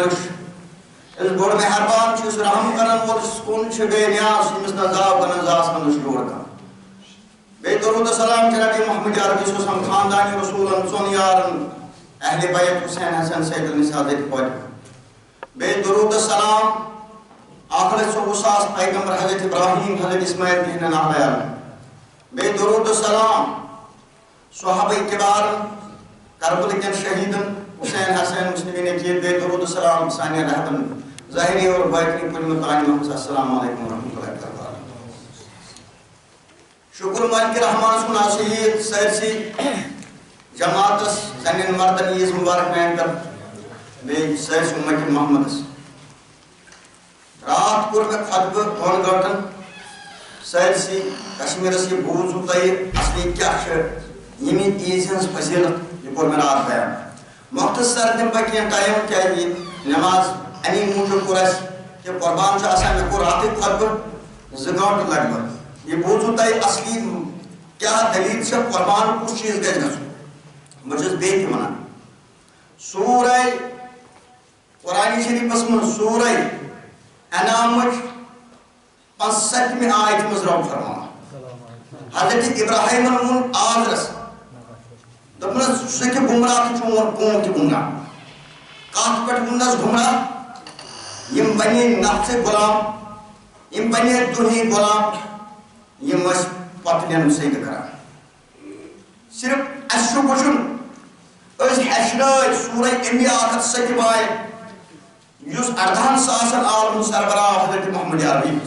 مالک اس بڑ مہربان اس رحم کرن وول کن بے نیاز یمس نزاب نزاز من جوڑ کر بے درود السلام جناب محمد عربی سوسم خاندان رسولن سون یارن اہل بیت حسین حسن سید النساء دے پوٹ بے درود السلام آخر ساس پیغمبر حضرت ابراہیم حضرت اسماعیل کہنا علیہ بے درود السلام صحابہ کبار کربلا کن شہیدن حسین حسین مسلمین کی بے درود السلام ثانیہ رہبن ظاہری اور باطنی کل متعین محمد السلام علیکم ورحمۃ اللہ وبرکاتہ شکر مالک رحمان سن سید سرسی جماعت زنین مردن عیز مبارک میں کر بے سرس امت محمد رات کور میں خطبہ دون گھنٹن سرسی کشمیر سے بوزو تئی اصلی کیا یمی عیز ہنس فضیلت یہ کور میں رات بیان مختصر دن پہ کیا ٹائم کیا یہ نماز امی موجود کورس کہ قربان سے آسان میں کور رات خطبہ زگاٹ لگ بھر یہ بوزو تئی اصلی کیا دلیل سے قربان کچھ چیز گئے گا مجھے بیت منا سورہ قرآن شریف میں سورہ انامج 65 میں آیت مزرعب فرما حضرت ابراہیم المون آدرس دبنا سکے گمراہ کی چون کون کی گمراہ کات پٹ گندس گمراہ یم بنی نفس غلام یم بنی دنہی غلام یم اس پتلین سید کرا صرف اشو بچن اس حشرائی سورہ انبیاء سکے بائے یوس اردہن ساسن عالم سربراہ حضرت محمد عربی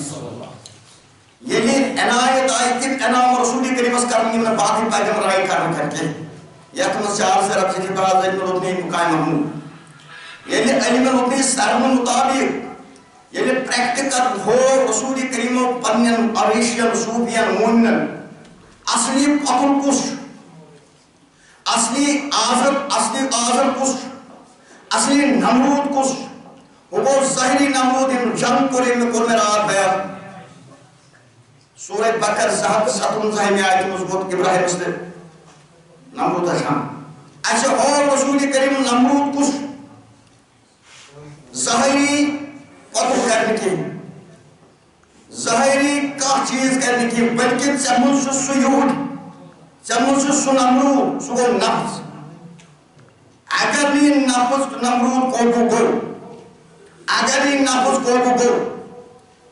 یعنی عنایت آئی کہ انام رسولی کریم اس کرمی میں باقی پیغمبر رائی کرم کر کے یکم چار سے رب سے براز علم ربنی مقائم محمود یعنی علم ربنی سرم مطابق یعنی پریکٹیکل ہو رسولی کریم پنین عریشین صوفین مومنن اصلی پتن کش اصلی آزم کش اصلی نمرود کش وہ ظاہری نمرود ان جنگ کرے میں کل میرا آت بیان سورہ بکر صاحب 57 میں آیت مضبوط ابراہیم استے نمرود اشان اچھا اور رسول کریم نمرود کچھ ظاہری قتل کرنے کی ظاہری کا چیز کرنے کی بلکہ چمن سے سیود چمن سے سنمرود سو نفس اگر نہیں نفس نمرود کو گو اگر یہ نفس کو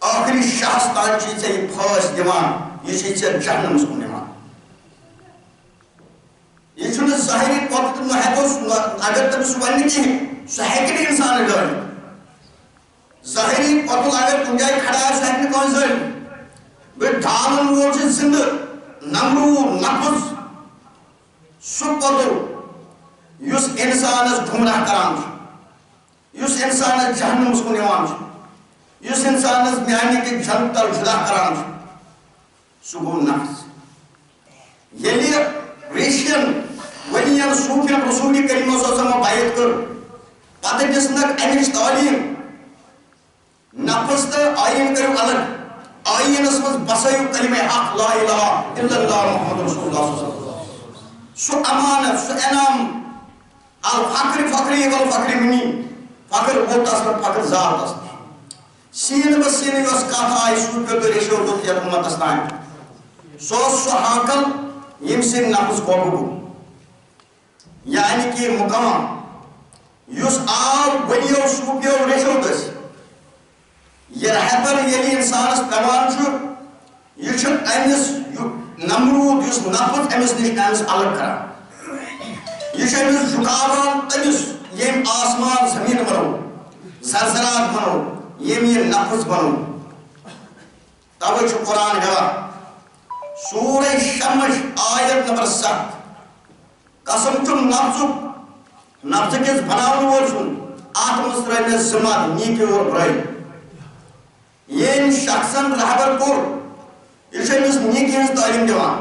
آخری شخص تان چیز یہ پھاس دیوان یہ چیز جہنم اس کو نیوان یہ چھوڑا ظاہری قوت محبوس اگر تب سوانی کی سہیکڑی انسان گھر ظاہری قوت اگر تم جائے کھڑا ہے سہیکڑی کون سر وہ ڈھالن وہ چیز زند نمرو نفس سپتو یس انسان اس گھمراہ کران یس انسان جہنم اس کو نیوان یس انسان میانی کے جھنتر جدا کران سبون نفس یلی ریشین ولین صوفین رسولی کریم صلی اللہ علیہ وسلم بایت کر پتہ جسنک امش تعلیم نفس تا آئین کرو الگ آئین اسمز بسائیو کلمہ حق لا الہ الا اللہ محمد رسول اللہ صلی اللہ علیہ وسلم سو امانت سو انام الفقر فقری والفقر منی فقر وہ تصور فقر ذات است سین بسین یوس کاتا آئی سوپر تو ریشو تو کیا امت استائیں سو حاکل یم سے نفس قوبو یعنی کہ مقام یوس آب ولیو سوپیو ریشو دس یہ رہبر یلی انسان اس پیمان چھو یہ چھو ایمس نمرود یوس نفس ایمس نش ایمس الگ کرا یہ چھو ایمس جھکاوان ایمس یم آسمان زمین بنو زرزرات بنو یم یہ نفس بنو توجہ قرآن گوا سورہ شمش آیت نمبر 7 قسم چم نفس کس بناون وول سن آتمس رہنے زمات نیکی اور برائی یہ شخصن رہبر کور یہ چھو امس نیکی ہنس تعلیم دیوان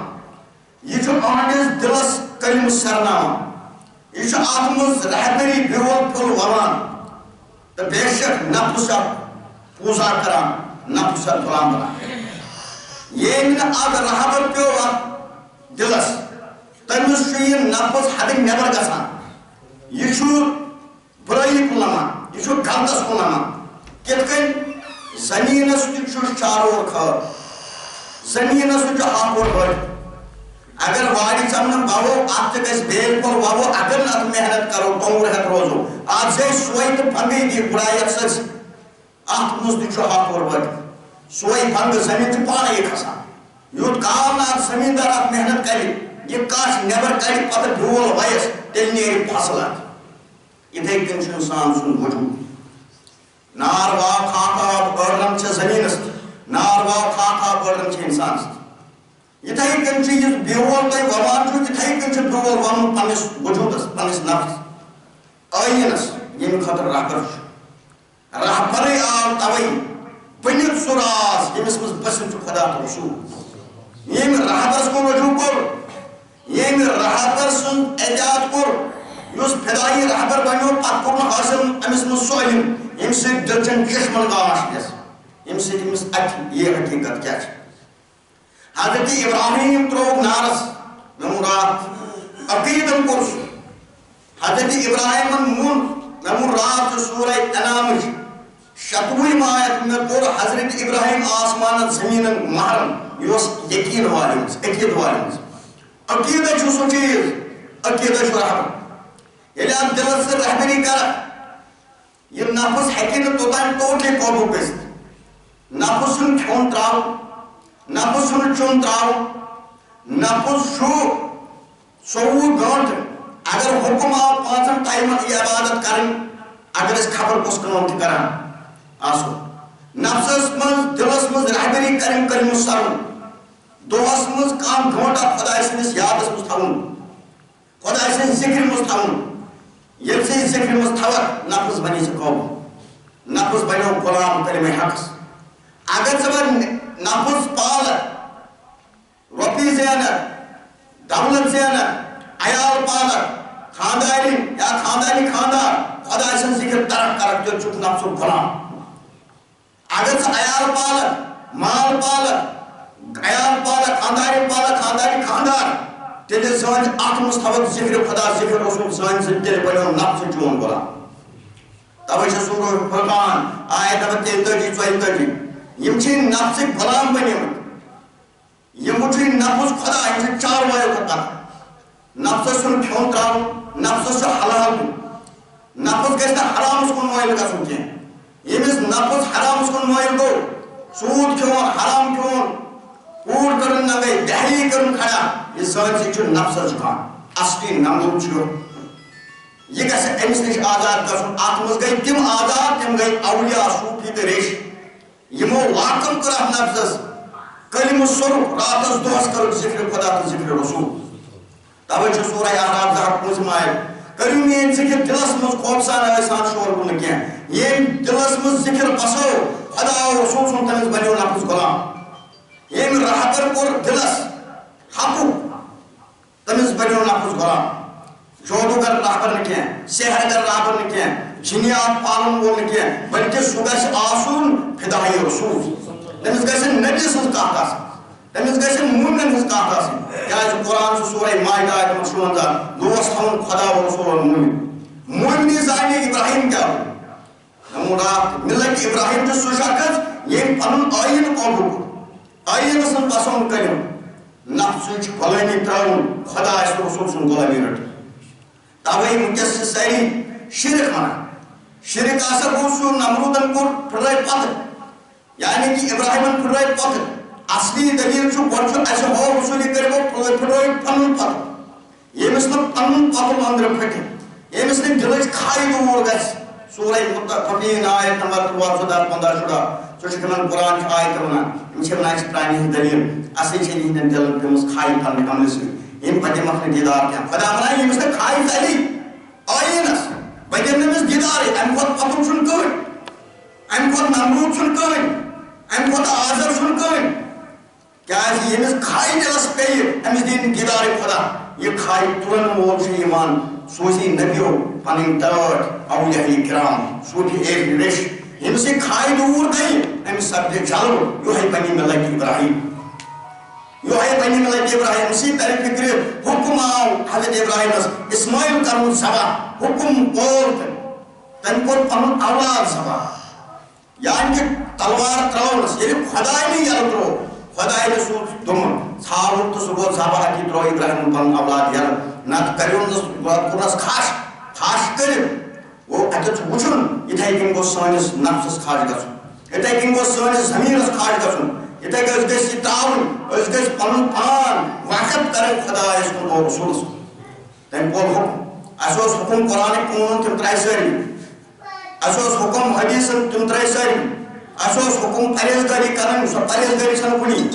یہ چھو آنگز دلس کلم سرناوان یہ چھو آتمس رہبری بیول پھل وران تو بے شک نفس پوزا کران نفس غلام بنا یہ من اگر رہبر پیو دلس تمس چھ یہ نفس حد نیبر گژھان یہ چھو برائی کلمان یہ غلطس کن انان کت کن زمینس تہ چارور خر زمینس تہ ہاکور بڑ اگر واری ژمن وو ات گژھِ بیل کول وو اگر ات محنت کرو تومر ہیت روزو ات زی سوے تو پنگے دی گڑایت سس ات مز تہ ہاکور بڑ سوے پنگ زمین تہ پانے کھسان یوت کال ات زمیندار ات محنت کر یہ کاش نیبر کڑ پتہ بیول ویس تیل نیرِ فصل ات اتھے کن چھ انسان سن وجود نار واو خاک گرم چھ زمینس نار واو خاک گرم چھ انسانس اتھے کن چھ یہ بیول تہ ووان چھو اتھے کن چھ بیول وون پنس وجودس پنس نفس آئینس یم خطر رہبر آو توئی بنت سہ راز یمس مز بسن خدا تو رسول یم رہبرس کو رجوع کور یم رہبر سن احتیاط کور یس فدائی رہبر بنو پتہ کور حاصل امس مز سہ علم یم سی دلچن چشمن گاش یس یم سی امس اتھ یہ حقیقت کیا چھ حضرت ابراہیم تروک نارس مراد عقیدن کور حضرت ابراہیم مون رات سورہ انعام شتوئی آیت میں کور حضرت ابراہیم آسمان زمین محرم یہ یقین والن عقید والن عقیدہ چھ سہ چیز عقیدہ چھ رہبر ییٚلہِ اتھ دلس سۭتۍ رہبری کر یہ نفس ہیٚکہِ نہٕ توٚتام ٹوٹلی قوبوٗ گٔژھِتھ نفس چھُنہٕ کھیوٚن تراوُن نفس چھُنہٕ چیوٚن تراوُن نفس چھُ 24 گٲنٛٹہٕ اگر حکم آو 5 ٹایمن یہ عبادت کرٕنۍ اگر أسۍ خبر کُس کٲم تہِ کران آسو نفسس مز دلس مز رہبری کرٕنۍ کلمہٕ سرُن دۄہس مز کانٛہہ گٲنٛٹہٕ خۄداے سٕنٛدِس یادس مز تھاوُن خۄداے سٕنٛدِ ذکر مز تھاوُن ییٚلہِ ژٕ ذکر مز تھاوکھ نفس بنی ژےٚ قوبوٗ نفس بنیو غلام کلمہ حقس اگر ژٕ وۄنۍ نفس پالکھ رۄپیہِ زینکھ دولت زینکھ عیال پالکھ خاندارین یا خاندانی خاندار خۄداے سٕنٛز ذکر ترک کرکھ تیٚلہِ چھُکھ نفسُک غلام اگر ژٕ عیال پالکھ مال پالکھ عیال پالکھ خاندانی خاندار تیٚلہِ سٲنۍ اتھ منٛز تھاوکھ ذکر خدا ذکر رسول سٲنۍ زندگی تیٚلہِ بنیو نفسہٕ چون غلام توے چھِ سورہ فرقان آیت نمبر 33 34 یم چھ نفسٕکۍ غلام بنیمٕتۍ یمو چھ نفس خدا یم چھ چاروایو کھۄتہٕ نفسس چھُنہٕ کھیوٚن تراوُن نفسس چھُ حلال دیُن نفس گژھِ نہٕ حرامس کُن مٲیل گژھُن کینٛہہ ییٚمِس نفس حرامس کُن مٲیل گوٚو سوٗد کھیوٚن حرام کھیوٚن کوٗر کٔرٕن ننگے دہلی کٔرٕن کھڑا یہ سٲنۍ چھُ نفسس جُکان اصلی نمرود چھُ یہ گژھِ أمِس نِش آزاد گژھُن اتھ منٛز گٔے تِم آزاد تِم گٔے اولیاء صوفی تہٕ ریش یمو لاکم کٔر اتھ نفسس کلمہ سر راتس دۄہس کٔرٕکھ ذکر خدا تہٕ ذکر رسول توے چھُ سورہ اعراف 2 آیت کٔرِو میٲنۍ ذکر دلس منٛز خوف سان ٲسان شور نہٕ کینٛہہ ییٚمۍ دلس منٛز ذکر بسو خدا رسول سُنٛد تٔمِس بنیو نفس غلام ییٚمۍ رہبر کوٚر دلس حقُق تٔمِس بنیو نفس غلام جادوگر رہبر نہٕ کینٛہہ سحرگر رہبر نہٕ کینٛہہ جِنیات پالن وول نہٕ کینٛہہ بلکہِ سُہ گژھِ آسُن فِدائی رسول تٔمِس گژھِ نبی سٕنٛز کتھ آسٕنۍ تٔمِس گژھِ مومنن ہٕنٛز کتھ آسٕنۍ کیازِ قرآن چھُ سورہ مائدہ آیت نمبر 56 دوس تھاوُن خدا و رسولن مومنی زانہِ ابراہیم کیٛاہ مراد ملت ابراہیم چھُ سُہ شخص ییٚمۍ پنُن ٲیٖن قوبوٗ کوٚر ٲیٖنس منٛز پسنٛد کٔرِم نفسٕچ غلٲمی ترٛاوُن خۄداے تہٕ رسول سُنٛد غلٲمی رٔٹِتھ توے ونکیٚس چھِ سٲری شرک ونان شرک ہسا گوٚو سُہ نمرودن کوٚر پھٕٹرٲے پتہٕ یعنی کہ ابراہیمن پھٕٹرٲے پتہٕ اصلی دلیل چھُ گۄڈٕ چھُ اسہِ ہو رسوٗلی کٔرِو پھٕٹرٲے پنُن پتہٕ ییٚمِس نہٕ پنُن پتہٕ أنٛدرٕ پھٕٹہِ ییٚمِس نہٕ دلٕچ کھاے دوٗر گژھِ سورہ مُطففیٖن آیت نمبر 13 14 15 16 سُہ چھُ تِمن قرآن چھُ آیت ونان یِم چھِ ونان اَسہِ پرانہِ ہٕنٛز دلیل اَسے چھِ یِہنٛدٮ۪ن دلن پیٚمٕژ کھاے پننہِ عملہِ سۭتۍ یِم پتہٕ دِمکھ نہٕ دیدار کینٛہہ خۄدا ونان ییٚمِس نہٕ کھاے ژَلہِ ٲیٖنس بہٕ دِمہٕ نہٕ أمِس دیدارٕے امہِ کھۄتہٕ پتُن چھُنہٕ کٕہٕنۍ امہِ کھۄتہٕ نمروٗد چھُنہٕ کٕہٕنۍ امہِ کھۄتہٕ آزر چھُنہٕ کٕہٕنۍ کیازِ ییٚمِس کھاے دلس پیٚیہِ أمِس دِیہِ نہٕ دیدارٕے خۄدا یہ کھاے تُلن وول چھُ یِوان سوٗزی نبیو پنٕنۍ ٹٲٹھ اولیاء کرام صوفی ایک ریش ییٚمِس یہِ کھاے دوٗر گٔیہِ أمِس سپدِ جلوٕ یِہوٚے بنہِ ملت ابراہیم یِہوٚے بنہِ ملت ابراہیم اسی طرح فکرِ حکم آو حضرت ابراہیمس اسماعیل کرُن ذبح حکم کوٚر تٔمۍ تم کو پن اولاد سبا یعنی کہ تلوار تراؤنس یعنی خدای نے یل ترو خدای نے سو دم ژھاوُن تو سہ گو ذبح کی ترو ابراہیم پن اولاد یل نت کریونس کورنس کھش کر وہ اتھ وچن اتھے کن گو سانس نفسس کھش گژھُن اتھے کن گو سانس ضمیرس کھش گژھُن اتھے گژھِ یہ تراؤن أسۍ گژھِ پنُن پان وقت کرن خدایس کُن اور رسولس تم کور حکم اس اوس حکم قرآن قانون تم ترٛایہِ سٲری اس اوس حکم حدیث تم ترٛایہِ سٲری اس اوس حکم پرہیزگاری کرن سۄ پرہیزگاری چھنہٕ کُنی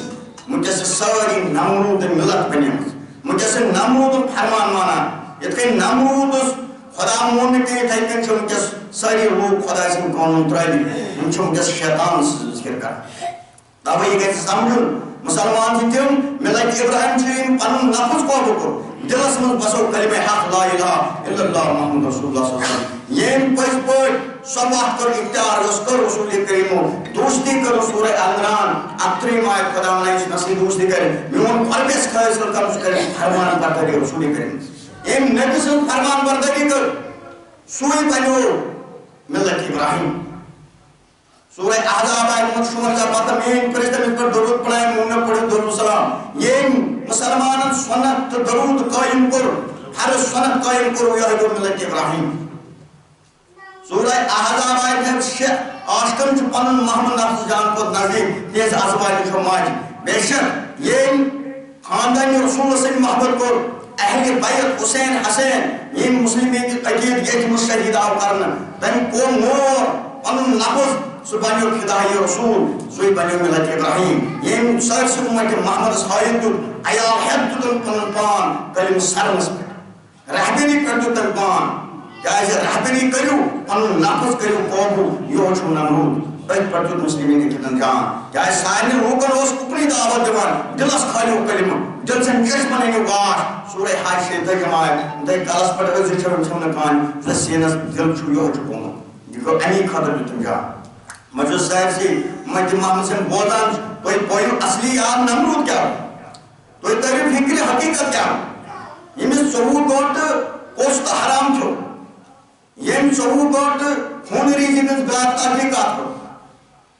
ونکیٚس چھِ سٲری نمروٗدٕنۍ مِلت بنیمٕژ ونکیٚس چھِ نمروٗدُن فرمان مانان یِتھ کٔنۍ نمروٗدس خدا مون نہٕ کینٛہہ یِتھے کٔنۍ چھِ ونکیٚس سٲری لوٗکھ خۄداے سٕنٛدۍ قانوٗن ترٛٲوِتھ یِم چھِ ونکیٚس شیطان ذِکر کران تَوَے یہِ گژھِ سمجھُن مسلمان چھِ تِم مِلت ابراہیم چھِ یِم پنُن لفظ قوبوٗل کوٚر دلس منٛز بسو کلمہ حق لا الہ الا اللہ محمد رسول اللہ صلی اللہ علیہ وسلم ییٚمۍ پٔزۍ پٲٹھۍ سۄ وَتھ کٔر اختیار یۄس کٔر رسول کریٖمو دوستی کٔر سورہ عمران 38 آیت خدا ونان یُس نسلی دوستی کرِ میون قلب یژھِ حٲصِل کرُن سُہ کرِ فرمان بردٲری رسول کریم أمۍ نبی سٕنٛز فرمان بردٲری کٔر سُے بنیو ملت ابراہیم سورہ احزاب آیت منٛز شُمار پتہٕ میٲنۍ پٔرِس تٔمِس پٮ۪ٹھ درود پڑھایہِ مون پٔرِو درود سلام ییٚمۍ مسلمانن سنت تہٕ درود قٲیِم کوٚر ہر سنت قٲیِم کوٚر یِہوٚے گوٚو ملت ابراہیم سورہ احزاب آیت 6 عاشقن چھُ پنُن محمد نفس جان کھۄتہٕ نزدیٖک تِہنٛزِ ازواجہِ چھو ماجہِ بے شک ییٚمۍ خاندانہِ رسوٗلس سۭتۍ محبت کوٚر اہلِ بیت حسین حسین ییٚمۍ مسلمین عقیٖد ییٚتہِ منٛز شہیٖد آو کرنہٕ تٔمۍ کوٚر مور پنُن لفظ سُہ بنیو فدایی رسول سُے بنیو ملت ابراہیم ییٚمۍ سٲرسٕے اُمت محمدس ہٲیِتھ دیُت عیال ہٮ۪تھ دیُتن پنُن پان کلمہٕ سرنس پٮ۪ٹھ رہبری پٮ۪ٹھ دیُت تٔمۍ پان کیازِ رہبری کٔرِو پنُن نفس کٔرِو قوبوٗ یِہوٚے چھُ نمروٗد أتھۍ پٮ۪ٹھ دیُت مسلمین اتھن جان کیازِ سارنٕے لوٗکن اوس اُکنُے دعوت دِوان دلس کھٲلِو کلمہٕ دل سٕنٛدۍ چشمن أنِو گاش سورہ حج 36 آیت تُہۍ کلس پٮ۪ٹھ ٲسۍ چھِو نہٕ کانٛہہ سیٖنس دل چھُ یِہوٚے چھُ گوٚمُت یہِ گوٚو امی خٲطرٕ دیُتُن جان مجھے سارسی امت محمد سے بوزان تو پوئیو اصلی یاد نمرود کیا تو تیری فکر حقیقت کیا یہ میں 14 گوٹ کوشت حرام چھو یہ 14 گوٹ خون ریزی کنس بلاد تحقیقات ہو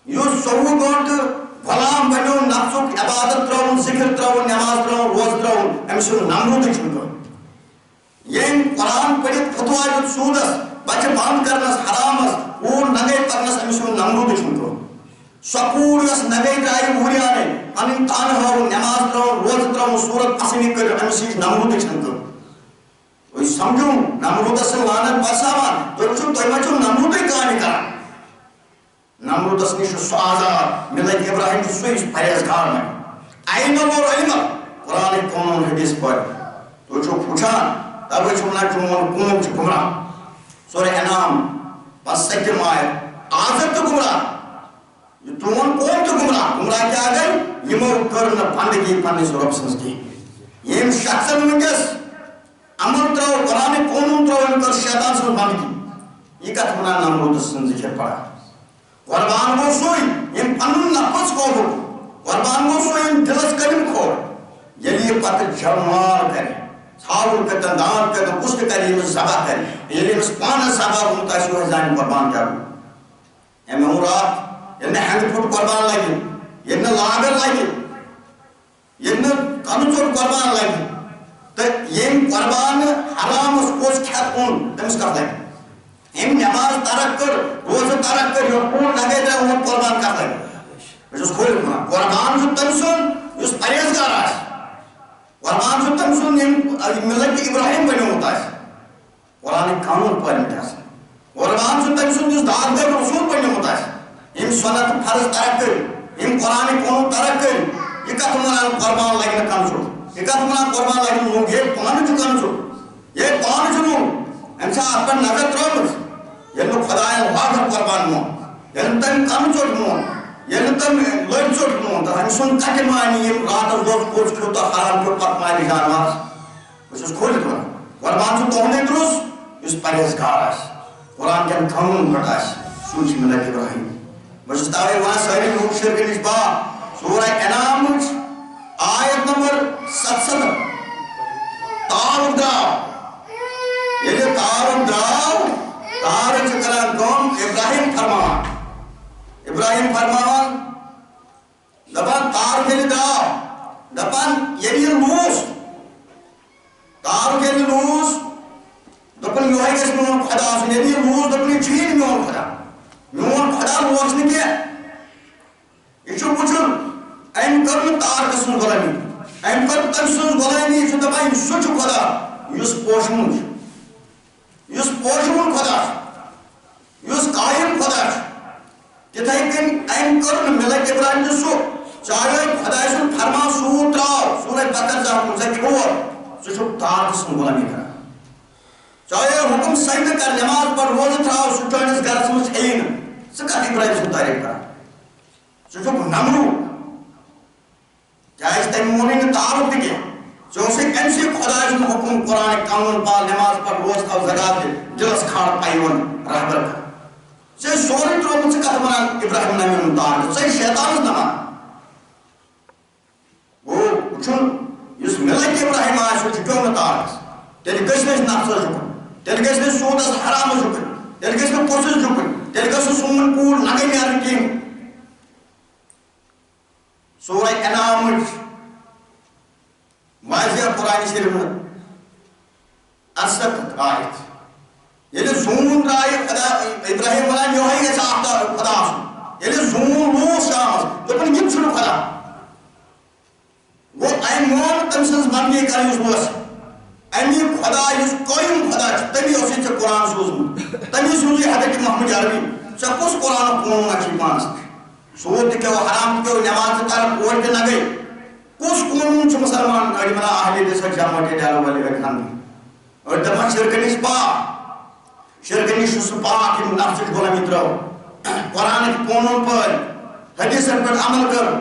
یہ 14 گوٹ غلام بنیو نفسو عبادت تراؤن ذکر تراؤن نماز تراؤن روز تراؤن امسو نمرود چھو یہ قرآن پڑھت فتوہ سودس بچہ بند کرنس حرامس اور نگے کرنس امسو نمرود چھو سکور یس نگے درائی وریانے پنن تان ہاو نماز تراؤن روز تراؤن صورت پسنی کر امسی نمرود چھو وہی سمجھو نمرود سے لانت بساوان تو وچھو تو مچو نمرود کہانی کران نمرود اس نش سو آزاد ملت ابراہیم سوئس پرہیزگار میں آئین اور علم قرآن قانون حدیث پر تو چھو پوچھان تب چھو نا چون قوم چھ گمراہ سورہ انعام 5 آیت آزاد تو گمراہ چون قوم تو گمراہ گمراہ کیا گئی یمو کرن بندگی پنس رب سنس کی یم شخصن ونکس عمل تراو قرآن قانون تراو کر شیطان سن بندگی یہ کت ونان نمرود سن ذکر پڑا قربان گو سوئی یم پنن نفس قوبو قربان گو سوئی یم دلس کلم کھوڑ یلی پتہ جمار کرے ژھاوُل کتن دان کتن کُس تہِ کرِ ییٚمِس ذبح کرِ ییٚلہِ أمِس پانس ذبح گوٚمُت آسہِ یِہوٚے زانہِ قربان کیٛاہ گوٚو اَمہِ مُراد ییٚلہِ نہٕ ہٮ۪نٛدٕ پھُٹ قربان لگہِ ییٚلہِ نہٕ لاگَر لگہِ ییٚلہِ نہٕ کَنہٕ ژوٚٹ قربان لگہِ تہٕ ییٚمۍ قربان حرامس پوٚز کھٮ۪تھ اوٚن تٔمِس کَتھ لگہِ أمۍ نٮ۪ماز ترک کٔر روزٕ ترک کٔر یہِ کوٗر لگے درٛاو اوٚن قربان کَتھ لگہِ بہٕ چھُس کھوٗلِتھ وَنان قربان چھُ تٔمۍ سُنٛد یُس پرہیزگار آسہِ قربان چھُ تٔمۍ سُنٛد ییٚمۍ ملت ابراہیم بنیومُت آسہِ قرآنٕکۍ قانوٗن پٲلمٕتۍ آسن قربان چھُ تٔمۍ سُنٛد یُس داغدار رسوٗل بنیومُت آسہِ ییٚمۍ سنت فرض ترک کٔرۍ ییٚمۍ قرآنٕکۍ قانوٗن ترک کٔرۍ یہِ کتھ ونان قربان لگہِ نہٕ کَنہٕ ژوٚٹ یہِ کتھ ونان قربان لگہِ نہٕ موٚنٛگ ییٚلہِ پانہٕ چھُ کَنہٕ ژوٚٹ ییٚلہِ پانہٕ چھُ موٚنٛگ أمۍ چھا اَتھ پٮ۪ٹھ نظر ترٲومٕژ ییٚلہِ نہٕ خۄدایَن واقعہٕ قربان مون ییٚلہِ نہٕ تٔمۍ کَنہٕ ژوٚٹ مون ییٚلہِ نہٕ تٔمۍ لٔڑۍ ژوٚٹ مون تہٕ أمۍ سُنٛد کَتہِ مانہِ ییٚمۍ راتس دۄد کوٚش کھیوٚو تہٕ حرام کھیوٚو پتہٕ مانہِ جانوارس بہٕ چھُس کھوٗلِتھ وَنان قربان چھُ تُہُنٛدُے درُس یُس پرہیزگار آسہِ قرآن کٮ۪ن قانوٗن پٮ۪ٹھ آسہِ سُے چھُ ملت ابراہیم بہٕ چھُس تَوَے وَنان سٲری لوٗکھ شِرکہٕ نِش باگ سورہ انعامٕچ آیت نمبر 77 تارُک درٛاو ییٚلہِ تارُک درٛاو تار کران کم ابراہیم فرمان دپان تار یل داو دپان یل لوس تار یل لوس دپان یہ گھس میون خدا آسن یل لوس دپان یہ چین میون خدا لوس نا کی یہ وچن ام کر تار سن غلامی ام کر تم سن غلامی یہ دپان سہ خدا اس پوشمن خدا اس قائم خدا تتھے کن ام کر ملت ابراہیم سہ چاہے خدا سن فرمان سور تراو سورہ بقرہ کن سہ تار سن غلامی کران چاہے حکم سجدہ کر نماز پر روزہ تراو سہ چانس گھرس مز کھین سہ کتھ ابراہیم سن تعریف کران سہ نمرود کیازِ تٔمۍ ووٚنُے نہٕ تارُک تہِ کینٛہہ ژےٚ اوسُے أمۍ سٕے خۄداے سُنٛد حُکُم قرآن قانوٗن پال نٮ۪ماز پَر روزٕ تھاو زکات دِ دِلس کھال پَیوُن رہبر کر ژےٚ ٲسۍ سورُے ترٛوومُت ژٕ کتھ وَنان ابراہیم نہ میون تار ژٕ ٲسۍ شیطانس نمان گوٚو وٕچھُن یُس مِلت ابراہیم آسہِ سُہ چھُ پیوٚمُت تارس تیٚلہِ گژھِ نہٕ أسۍ نفسس جُکُن تیٚلہِ گژھِ نہٕ سوٗدس حرامس جُکُن تیٚلہِ گژھِ نہٕ پوٚژھس جُکُن تیٚلہِ گژھِ نہٕ سون کوٗر نگے نیرٕنۍ کِہیٖنۍ سورہ انعامٕچ واضح قرآن شریف میں 68 آیت یل زون درائے خدا ابراہیم ونان یہ گھس آفتاب خدا یل زون لوس شامس دپن یہ چھُنہٕ خدا گو ام مون تم سنز بندگی کر اس لوس امی خدا اس قائم خدا تمی اسی ژےٚ قرآن سوزمُت تمی سوزی حضرت محمد عربی ژےٚ کُس قرآن قونوٗن چھُے پانس سود تہِ کھیو حرام تہِ کھیو نٮ۪ماز تہِ کر کورِ تہِ نہ گٔے کُس قونوٗن چھُ مُسلمان أڑۍ وَنان اہلِ دِسا جمع ڈالو وٲلۍ أڑۍ خانٛدر أڑۍ دپان شرکہٕ نِش پاک شرکہٕ نِش چھُ سُہ پاک یِم نفسٕچ غۄلٲمی ترٲو قرآنٕکۍ قونوٗن پٲلۍ حدیثن پٮ۪ٹھ عمل کٔر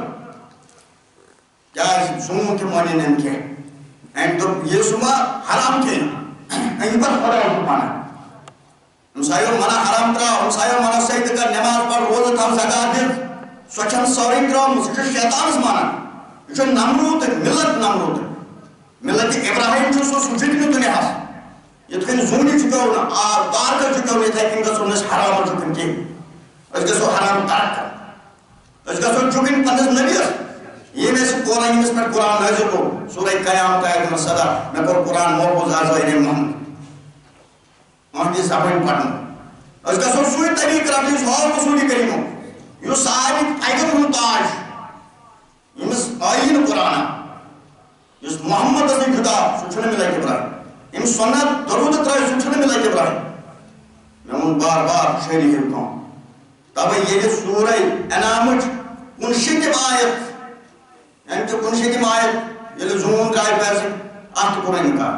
کیازِ زوٗن تہِ مٲنِن أمۍ کینٛہہ أمۍ دوٚپ ییٚلہِ سُہ ما حرام کھیٚیہِ أمۍ پتہٕ خۄداے چھُ ونان ہمسایو منع حرام تراو ہمسایو منع سجدٕ کر نٮ۪ماز پَر روزٕ تھاو زکات دِتھ سۄ چھنہٕ سورُے ترٲومٕژ سُہ چھُ شیطانس مانان یہ چھُ نمرود ملت نمرود ملت ابراہیم چھُ سُہ جُکہِ نہٕ دُنیاہس یِتھ کٔنۍ زوٗنہِ جُکیو نہٕ تارکہٕ جُکیو نہٕ یِتھے کٔنۍ گژھو نہٕ أسۍ حرامس جُکٕنۍ کینٛہہ أسۍ گژھو حرام ترک کرٕنۍ أسۍ گژھو جُکٕنۍ پننِس نبیَس ییٚمۍ اَسہِ قرآن ییٚمِس پٮ۪ٹھ قرآن نٲزِل گوٚو سورہ قیامت آیت نمبر 17 مےٚ کوٚر قرآن محفوظ آزٲدی محمد مہدی زبٲنۍ پرنہٕ أسۍ گژھو سُے طریٖقہٕ رٹُن یُس ہٲو رسوٗلہِ کریٖمو یُس سارنٕے فٲیدٕ ہُنٛد تاج ییٚمِس آیی نہٕ قرآنا یُس محمد ٲسۍ جُدا سُہ چھُنہٕ مِلت ابراہیم ییٚمِس سُنت درود ترٲے سُہ چھُنہٕ مِلت ابراہیم مےٚ ووٚن بار بار شٲعری ہیٚو کٲم تَوَے ییٚلہِ سورہ انعامٕچ 59 آیت یعنی کہ 59 آیت ییٚلہِ زوٗن درٛاے پیسہٕ اَتھ تہِ کوٚر اِنکار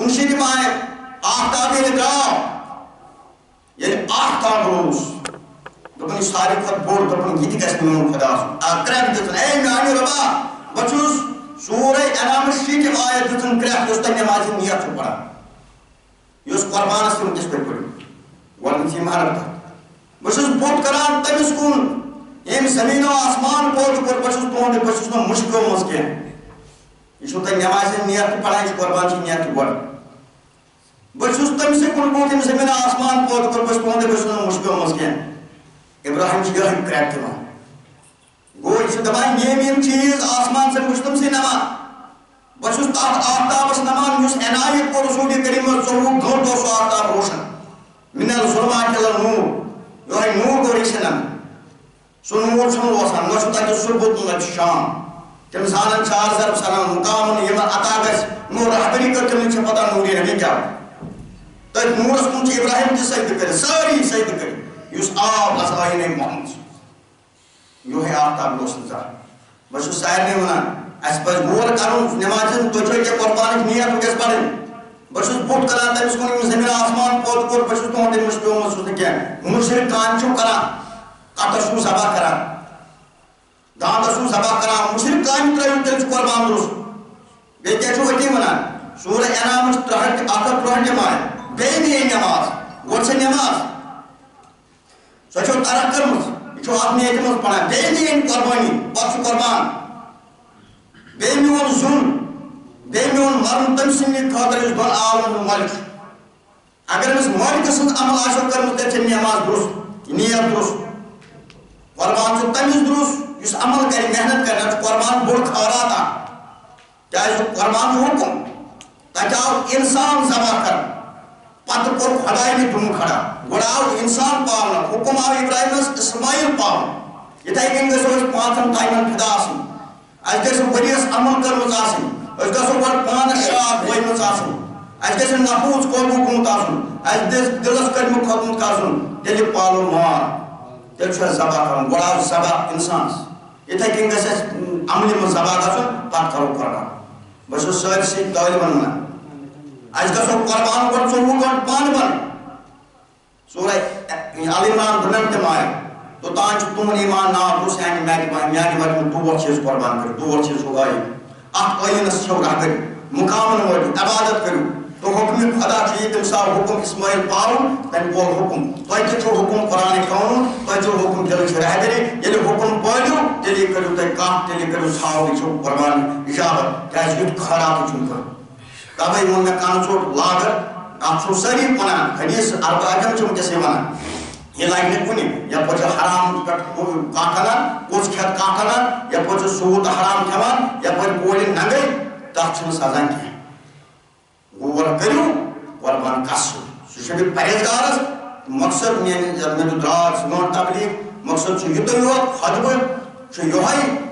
59 آیت آفتاب ییٚلہِ درٛاو ییٚلہِ آفتاب روٗز دوٚپُن یہِ ساروی کھۄتہٕ بوٚڑ دوٚپُن یہِ تہِ گژھِ نہٕ میون خدا آسُن اکھ کرٛٮ۪کھ دِژٕن اے میانہِ رۄبا بہٕ چھُس سورہ انعامٕچ 60 آیت دِژٕن کرٛٮ۪کھ یُس تۄہہِ نٮ۪مازِ نیت چھُو پران یُس قۄربانس تِم کِتھ پٲٹھۍ پٔرِو گۄڈنیٚتھٕے مانو تتھ بہٕ چھُس بُت کران تٔمِس کُن ییٚمۍ زٔمیٖنو آسمان پٲدٕ کوٚر بہٕ چھُس تُہُنٛد بہٕ چھُس نہٕ مُشکو منٛز کینٛہہ یہِ چھُو تۄہہِ نٮ۪مازِ ہٕنٛز نیت تہِ پران یہِ چھِ قۄربان چھِ نیت تہِ گۄڈٕ بہٕ چھُس تٔمسٕے کُن گوٚمُت ییٚمۍ زٔمیٖنو آسمان پٲدٕ کوٚر بہٕ چھُس تُہُنٛد بہٕ چھُس نہٕ مُشکو منٛز کینٛہہ ابراہیم چھُ یِہوٚے کرٛٮ۪کھ دِوان گوٚو یہِ چھُ دپان یِم چیٖز آسمان سے بہٕ چھُس تٔمسٕے نمان بہٕ چھُس تتھ آفتابس نمان یُس عنایت کوٚر رسوٗلہِ کریٖمس 24 گٲنٛٹہٕ اوس سُہ آفتاب روشن مِن الظُلُماتِ اِلَى النوٗر یِہوٚے نوٗر گوٚو رِشنن سُہ نوٗر چھُنہٕ روزان نہ چھُ تتہِ صُبحُت نہ چھُ شام تِم زانن چار ضرب سنان مُقامن یِمن عطا گژھِ نوٗر رہبری کٔر تِمن چھِ پتہ نوٗرِ نبی کیٛاہ تٔتھۍ نوٗرس کُن چھِ ابراہیم تہِ سجدٕ کٔرِتھ سٲری سجدٕ کٔرِتھ یُس آب آیہِ نبی محمد یِہوٚے آفتاب اوس نہٕ زانٛہہ بہٕ چھُس سارنٕے ونان اَسہِ پزِ غور کرُن نٮ۪مازِ ہٕنٛز تُہۍ چھِو کینٛہہ قۄربانٕچ نیت گژھِ پرٕنۍ بہٕ چھُس بُت کران تٔمِس کُن ییٚمِس زٔمیٖن آسمان پٲدٕ کوٚر بہٕ چھُس تُہُنٛد أمِس پیوٚمُت چھُس نہٕ کینٛہہ مُشرِک کامہِ چھِو کران کَٹَس چھُو ذبح کران دانٛدَس چھُو ذبح کران مُشرِک کامہِ ترٲیِو تیٚلہِ چھُ قۄربان درُست بیٚیہِ کیٛاہ چھُو أتی ونان سورہ انعامٕچ 163 آیت بیٚیہِ نِیے نٮ۪ماز گۄڈٕ چھےٚ نٮ۪ماز سۄ چھو ترک کٔرمٕژ یہِ چھُ اَتھ نیتہِ منٛز پران بیٚیہِ نِیے قۄربٲنی پتہٕ چھُ قۄربان بیٚیہِ میون زیُن بیٚیہِ میون مرُن تٔمۍ سٕنٛدِ خٲطرٕ یُس دۄن عالمن ہُنٛد مٲلِک چھُ اگر أمس مالک سٕنٛز عمل آسو کٔرمٕژ تیٚلہِ چھِ نٮ۪ماز درُست نیت درُست قۄربان چھُ تٔمِس درُست یُس عمل کرِ محنت کرِ نتہٕ چھُ قۄربان بوٚڑ خٲرات اکھ کیٛازِ قۄربان چھُ حُکُم تتہِ آو اِنسان ذبح کرنہٕ پتہٕ کوٚر خۄدایہِ دُم کھڑا گۄڈٕ آو اِنسان پاونہٕ حُکُم آو ابراہیمس اسماعیل پاونہٕ یِتھے کٔنۍ گژھو أسۍ پانٛژن ٹایمن فِدا آسٕنۍ اَسہِ گژھِ ؤرِیس عمل کٔرمٕژ آسٕنۍ أسۍ گژھو گۄڈٕ پانس شاخ وٲیمٕژ آسٕنۍ اَسہِ گژھِ نفوٗژ قوبوٗ گوٚمُت آسُن اَسہِ گژھِ دِلس کٔرمُت کھوٚتمُت آسُن تیٚلہِ پالو مال تیٚلہِ چھُ اَسہِ ذبح کرُن گۄڈٕ آو ذبح اِنسانس یِتھے کٔنۍ گژھِ اَسہِ عملہِ منٛز ذبح گژھُن پتہٕ کرو قۄربان بہٕ چھُس سٲرسٕے طٲلبن ونان اَسہِ گژھو قۄربان گۄڈٕ 24 گٲنٛٹہٕ پانہٕ بنٕنۍ سورہ ال عمران 2 تِم آیہِ توٚتام چھُ تُہُنٛد ایٖمان ناو درُست میٛانہِ وَتہِ تور چھِ أسۍ قۄربان کٔرِو تور چھِ أسۍ ہُگٲیِو اَتھ ٲیٖنَس چھَو رہبٔری مُقامن وٲتِو عبادت کٔرِو تو حُکمہِ خۄدا چھُ یہِ تٔمۍ ساتہٕ حُکُم اسماعیل پاوُن تَمہِ پوٚر حُکُم تۄہہِ تہِ چھُو حُکُم قرآنِ قونوٗن تۄہہِ چھُو حُکُم دِلٕچ رہبٔری ییٚلہِ حُکُم پٲلِو تیٚلے کٔرِو تُہۍ کَتھ تیٚلے کٔرِو ژھاو یہِ چھُو قۄربان اِجابت کیٛازِ یُتھ خٲراتٕے چھُنہٕ کانٛہہ تَوَے ووٚن مےٚ کَنہٕ ژوٚٹ لاگَر اَتھ چھُو سٲری وَنان حدیٖث اربعہن چھِ وٕنکٮ۪س یہِ وَنان یہِ لَگہِ نہٕ کُنہِ یَپٲرۍ چھُ حرام پٮ۪ٹھ کانٛہہ اَنان پوٚژھ کھٮ۪تھ کانٛہہ اَنان یَپٲرۍ چھُ سوٗد تہٕ حرام کھٮ۪وان یَپٲرۍ کورِ ننٛگٕے تَتھ چھُنہٕ سَزا کینٛہہ غور کٔرِو قۄربان کَسُن سُہ چھُ پرہیزگارس مقصد مےٚ دوٚپ درٛاو 2 گٲنٛٹہٕ تبلیٖغ مقصد چھُ یُتُے یوت خۄطبہٕ چھُ یِہوٚے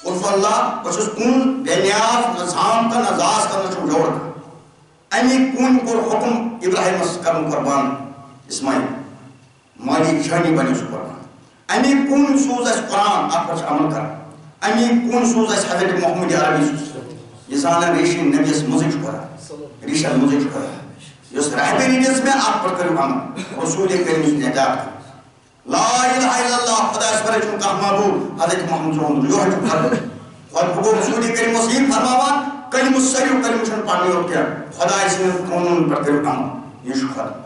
قُلْ اللہ بہٕ چھُس کُن بے نیاز نہ زام تہٕ نہ زاس تہٕ نہ چھُم جوڑ اَمی کُنۍ کوٚر حُکُم ابراہیمس کَرُن قۄربان اسماعیل مالی جٲنی بنیو سُہ قۄربان اَمی کُن سوٗز اَسہِ قرآن اَتھ پٮ۪ٹھ چھِ عمل کران اَمی کُن سوٗز اَسہِ حضرت محمد عربی یہِ زانن ریٖشی نبیَس منٛزٕے چھُ قرآن ریٖشن منٛزٕے چھُ قرآن یۄس رہبٔری دِژ مےٚ اَتھ پٮ۪ٹھ کٔرِو عمل رسوٗلِ کریٖم سُنٛد نجات لا الہ الا اللہ خۄدایَس ورٲے چھُنہٕ کانٛہہ معبوٗد حضرت محمد صلی یِہوٚے چھُ خۄطبہٕ خۄطبہٕ گوٚو رسوٗلِ کریٖم اوس یی فرماوان کلمہٕ سٲرِو کلمہٕ چھُنہٕ پَرنُے یوت کینٛہہ خۄداے سٕنٛدِس قونوٗنَن پٮ۪ٹھ کٔرِو عمل یہِ چھُ خۄطبہٕ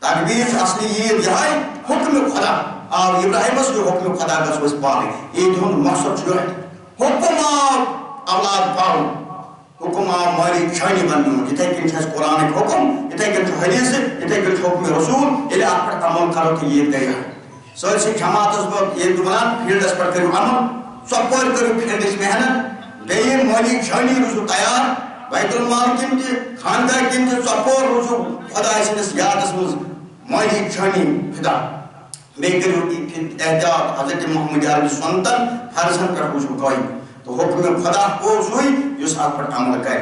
تقبیٖر چھِ اصلی عیٖد یِہوٚے حُکمہِ خۄدا آو ابراہیمس یہِ حُکمہِ خۄدا گژھو أسۍ پالٕنۍ عیٖدِ ہُنٛد مقصد چھُ یِہوٚے حُکُم آو اولاد پاوُن حُکُم آو مالی جٲنی بننومُت یِتھے کٔنۍ چھُ اَسہِ قرآنٕکۍ حُکُم یِتھے کٔنۍ چھُ حدیٖثہٕ یِتھے کٔنۍ چھُ حُکمہِ رسوٗل ییٚلہِ اَتھ پٮ۪ٹھ عمل کرو تہٕ عیٖد گٔے یِہوٚے سٲرسٕے جماعتس بہٕ ییٚلہِ تہِ وَنان فیٖلڈس پٮ۪ٹھ کٔرِو عمل ژۄپٲرۍ کٔرِو فیٖلڈٕچ محنت بیٚیہِ مٲلی جٲنی روٗزِو تیار بیت المال کِنۍ تہِ خانٛدار کِنۍ تہِ ژۄپٲرۍ روٗزِو خۄداے سٕنٛدِس یادس منٛز مٲلی جٲنی فِدا بیٚیہِ کٔرِو احتیاط حضرت محمد عربی سنتن فرضن پٮ۪ٹھ روٗزِو قٲیِم تہٕ حُکمہِ خۄدا گوٚو سُے یُس اَتھ پٮ۪ٹھ عمل کرِ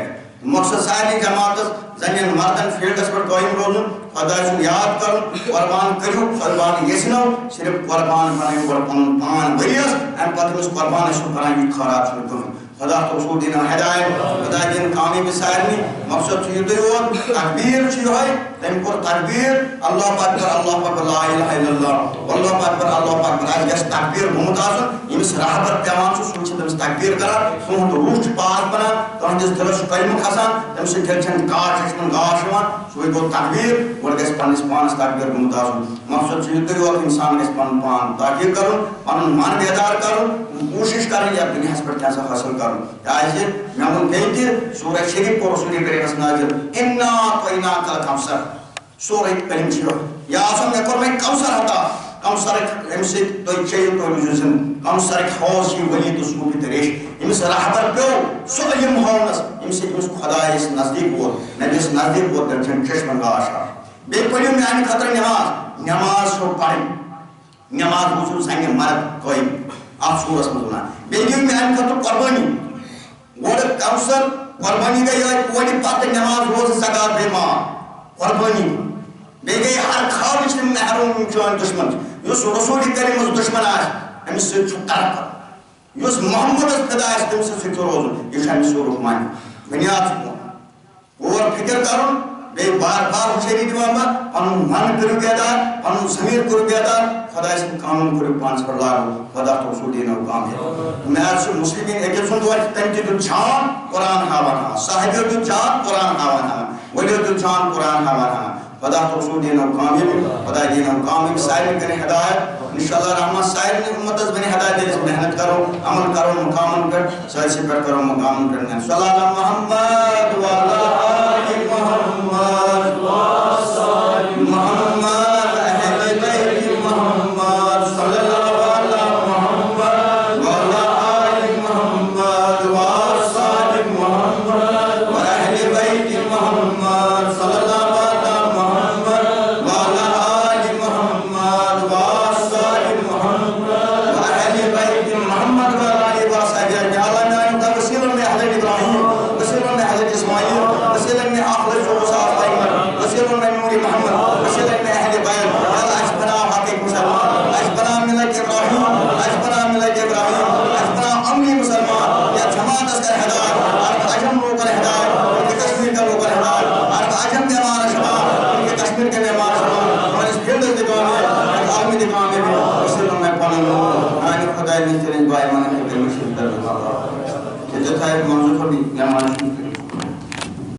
مقصد سارنٕے جماعتس زنٮ۪ن مردن فیٖلڈس پٮ۪ٹھ قٲیِم روزُن خۄداے سُنٛد یاد کرُن قۄربان کٔرِو قۄربان یژھنو صرف قۄربان بنٲیِو گۄڈٕ پنُن پان ؤرِیس اَمہِ پتہٕ ییٚمِس قۄربان ٲسِو کران یہِ خٲرات چھُنہٕ کٕہٕنۍ خۄدا تہٕ رسوٗل دِیِن ہدایت خۄدا دِیِن کامیٲبی سارنٕے مقصد چھُ یُتُے یوت تقبیٖر چھُ یِہوٚے تٔمۍ کوٚر تقبیٖر اللہ اکبر لا الہ الا اللہ اللہ اکبر اَسہِ گژھِ تقبیٖر گوٚمُت آسُن ییٚمِس رہبر پٮ۪وان چھُ سُہ چھُ تٔمِس تقبیٖر کران تُہُنٛد روح چھُ پاک بنان تُہنٛدِس دِلس چھُ کلمہٕ کھسان تَمہِ سۭتۍ دِلہِ چھنہٕ گاش ہیٚچھمُت گاش یِوان سُے گوٚو تقبیٖر گۄڈٕ گژھِ پننِس پانس تقبیٖر گوٚمُت آسُن مقصد چھُ یُتُے یوت اِنسان گژھِ پنُن پان تاقیٖق کرُن پنُن من بیدار کرُن کوٗشش کرٕنۍ یتھ دُنیاہس پٮ۪ٹھ کینٛژھا حٲصِل کرُن کیٛازِ مےٚ ووٚن بیٚیہِ تہِ سورہ شریٖف کوٚر رسوٗلِ کریٖمس نٲزِل اِنا اعطیناکَ الکوثر سورُے علم چھُ یِہوٚے یا آسان مےٚ کوٚر وۄنۍ کوثر عطا کوثرٕکۍ اَمہِ سۭتۍ تُہۍ چیٚیِو تُہۍ روٗزِو زِنٛدٕ کوثرٕکۍ حوض چھِ ؤلی تہٕ صوٗفی تہٕ ریش ییٚمِس رہبر پیوٚو سُہ علم ہاونس ییٚمہِ سۭتۍ أمِس خۄدایس نزدیٖک ووت نبیَس نزدیٖک ووت تیٚلہِ چھنہٕ چشمن گاش آسان بیٚیہِ پٔرِو میانہِ خٲطرٕ نٮ۪ماز چھو پرٕنۍ نٮ۪ماز روٗزِو زنہِ مرد قٲیِم اَتھ سورس منٛز وَنان بیٚیہِ دِیِو میانہِ خٲطرٕ قۄربٲنی گۄڈٕ کوثر قۄربٲنی گٔے یِہوٚے کورِ پتہٕ نٮ۪ماز روزٕ زکات بیٚیہِ مال قۄربٲنی بیٚیہِ گٔے ہر خابٕچ تِم محروٗم یِم چٲنۍ دُشمن یُس رسوٗلِ کریٖمس دُشمن آسہِ أمِس سۭتۍ چھُ ترک کرُن یُس محمدس فِدا آسہِ تٔمِس سۭتۍ چھُ روزُن یہِ چھُ أمِس سورُک معنی بُنیاد چھُ غور فِکر کرُن بیٚیہِ بار بار ہُشٲری دِوان بہٕ پنُن من کٔرِو بیدار پنُن ضمیٖر کٔرِو بیدار خۄداے سٕنٛدۍ قانوٗن کٔرِو پانس پٮ۪ٹھ لاگوٗ خۄدا تہٕ رسوٗل دِیٖنو کامیاب مےٚ حظ چھُ مُسلِمیٖن أکِس سُنٛد دور تٔمۍ تہِ دیُت جان قرآن ہاوان صاحبیو دیُت جان قرآن ہاوان ؤلِو دیُت جان قرآن ہاوان خۄدا تہٕ رسوٗل دِیٖنو کامیٲبی خۄدا دِیٖنو کامیٲبی سارنٕے کٔرِنۍ ہدایت انشاءاللہ رحمان سارنٕے اُمتس بنہِ ہدایت ییٚلہِ أسۍ محنت کرو عمل کرو مقامن پٮ۪ٹھ سٲرسٕے پٮ۪ٹھ کرو مقامن پٮ۪ٹھ صلی اللہ محمد وعلی آلِ محمد بیمار شما اس فیلڈ کے کام ہے آرمی کے کام ہے اس سے میں پڑھوں آنے خدا نے چیلنج بائی مانے کے مشکل در کہ جو تھا ایک موضوع کو بھی بیمار